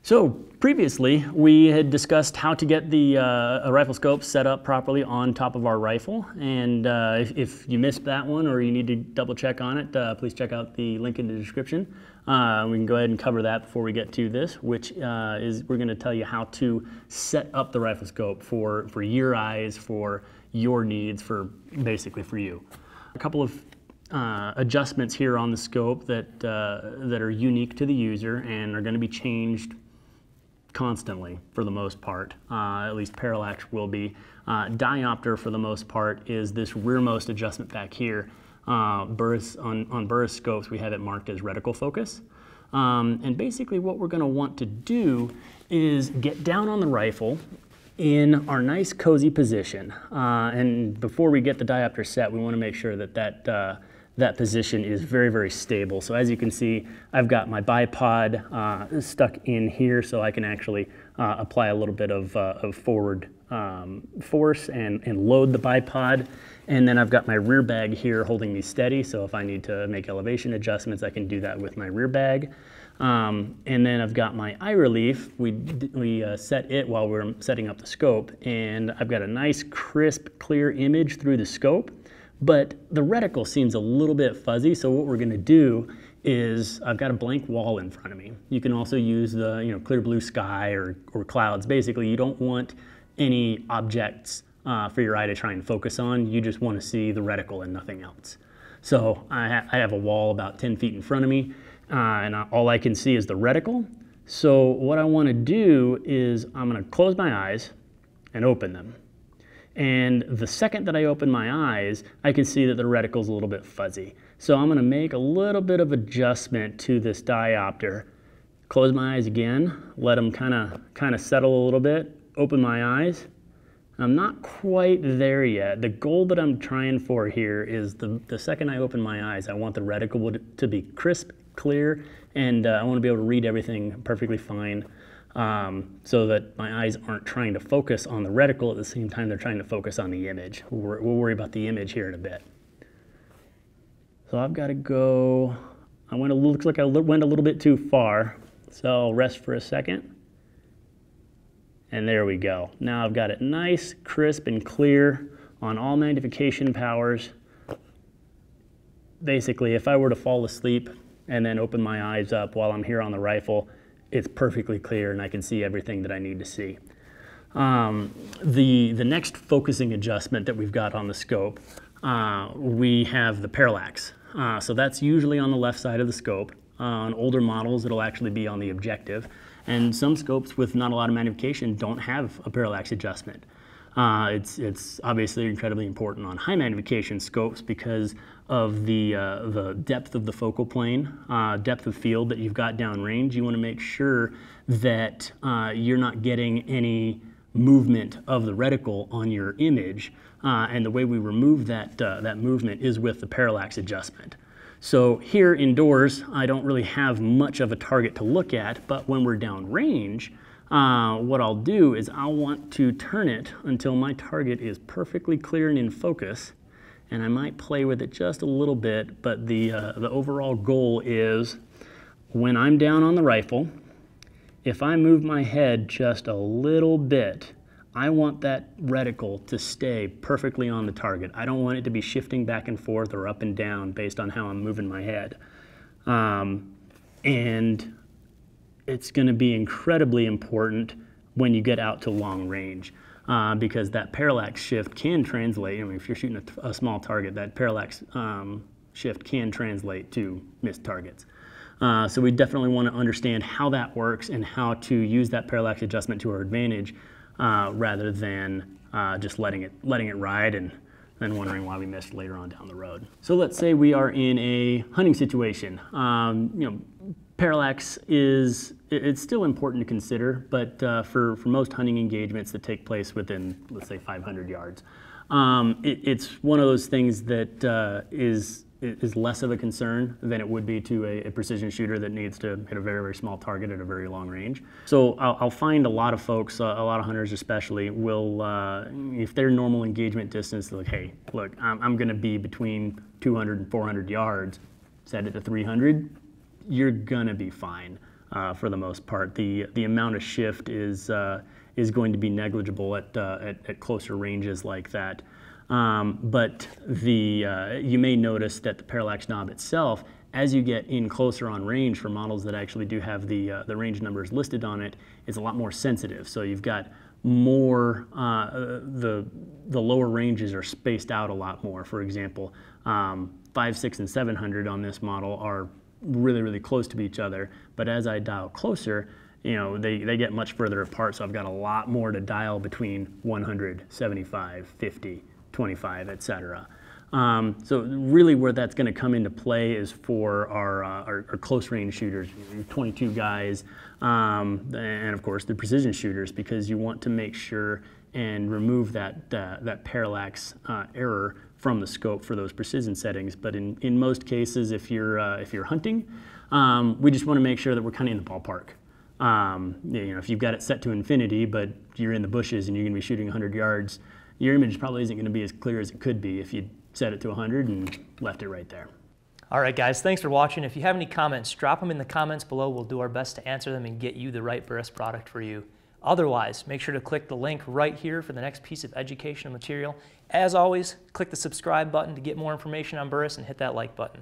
So previously, we had discussed how to get the a rifle scope set up properly on top of our rifle. And if you missed that one or you need to double check on it, please check out the link in the description. We can go ahead and cover that before we get to this, which is we're going to tell you how to set up the rifle scope for your eyes, for your needs, for basically for you. A couple of adjustments here on the scope that are unique to the user and are going to be changed constantly for the most part. At least Parallax will be. Diopter for the most part is this rearmost adjustment back here. On Burris scopes we have it marked as reticle focus. And basically what we're going to want to do is get down on the rifle in our nice cozy position. And before we get the diopter set, we want to make sure that that position is very, very stable. So as you can see, I've got my bipod stuck in here so I can actually apply a little bit of forward force and load the bipod. And then I've got my rear bag here holding me steady, so if I need to make elevation adjustments, I can do that with my rear bag. And then I've got my eye relief. We set it while we're setting up the scope, and I've got a nice, crisp, clear image through the scope. But the reticle seems a little bit fuzzy, so what we're going to do is I've got a blank wall in front of me. You can also use the clear blue sky or clouds. Basically, you don't want any objects for your eye to try and focus on. You just want to see the reticle and nothing else. So I have a wall about 10 feet in front of me, and all I can see is the reticle. So what I want to do is I'm going to close my eyes and open them. And the second that I open my eyes, I can see that the reticle's a little bit fuzzy. So I'm going to make a little bit of adjustment to this diopter. Close my eyes again, let them kind of settle a little bit, open my eyes. I'm not quite there yet. The goal that I'm trying for here is the second I open my eyes, I want the reticle to be crisp, clear, and I want to be able to read everything perfectly fine. So that my eyes aren't trying to focus on the reticle at the same time they're trying to focus on the image. We'll worry about the image here in a bit. So I've got to go, looks like I went a little bit too far, so I'll rest for a second. And there we go. Now I've got it nice, crisp, and clear on all magnification powers. Basically, if I were to fall asleep and then open my eyes up while I'm here on the rifle, it's perfectly clear and I can see everything that I need to see. The next focusing adjustment that we've got on the scope, we have the parallax. So that's usually on the left side of the scope. On older models, it'll actually be on the objective. And some scopes with not a lot of magnification don't have a parallax adjustment. It's obviously incredibly important on high magnification scopes because of the depth of the focal plane, depth of field that you've got downrange. You want to make sure that you're not getting any movement of the reticle on your image, and the way we remove that movement is with the parallax adjustment. So here indoors, I don't really have much of a target to look at, but when we're downrange, what I'll do is I'll want to turn it until my target is perfectly clear and in focus, and I might play with it just a little bit, but the overall goal is when I'm down on the rifle, if I move my head just a little bit, I want that reticle to stay perfectly on the target. I don't want it to be shifting back and forth or up and down based on how I'm moving my head. And it's going to be incredibly important when you get out to long range because that parallax shift can translate. I mean, if you're shooting a small target, that parallax shift can translate to missed targets. So we definitely want to understand how that works and how to use that parallax adjustment to our advantage rather than just letting it ride and then wondering why we missed later on down the road. So let's say we are in a hunting situation. Parallax it's still important to consider, but for most hunting engagements that take place within, let's say, 500 yards, it's one of those things that is less of a concern than it would be to a precision shooter that needs to hit a very, very small target at a very long range. So I'll find a lot of folks, a lot of hunters especially, will, if their normal engagement distance, they're like, hey, look, I'm going to be between 200 and 400 yards, set it to 300, you're going to be fine. for the most part. The amount of shift is going to be negligible at closer ranges like that. But you may notice that the parallax knob itself, as you get in closer on range for models that actually do have the range numbers listed on it, is a lot more sensitive. So you've got more, the lower ranges are spaced out a lot more. For example, 5, 6, and 700 on this model are really, really close to each other. But as I dial closer, they get much further apart. So I've got a lot more to dial between 100, 75, 50, 25, etc. So really where that's going to come into play is for our close range shooters, 22 guys, and of course the precision shooters, because you want to make sure and remove that parallax error from the scope for those precision settings. But in most cases, if you're hunting, we just want to make sure that we're kind of in the ballpark. If you've got it set to infinity, but you're in the bushes and you're going to be shooting 100 yards, your image probably isn't going to be as clear as it could be if you set it to 100 and left it right there. All right, guys, thanks for watching. If you have any comments, drop them in the comments below. We'll do our best to answer them and get you the right Burris product for you. Otherwise, make sure to click the link right here for the next piece of educational material. As always, click the subscribe button to get more information on Burris and hit that like button.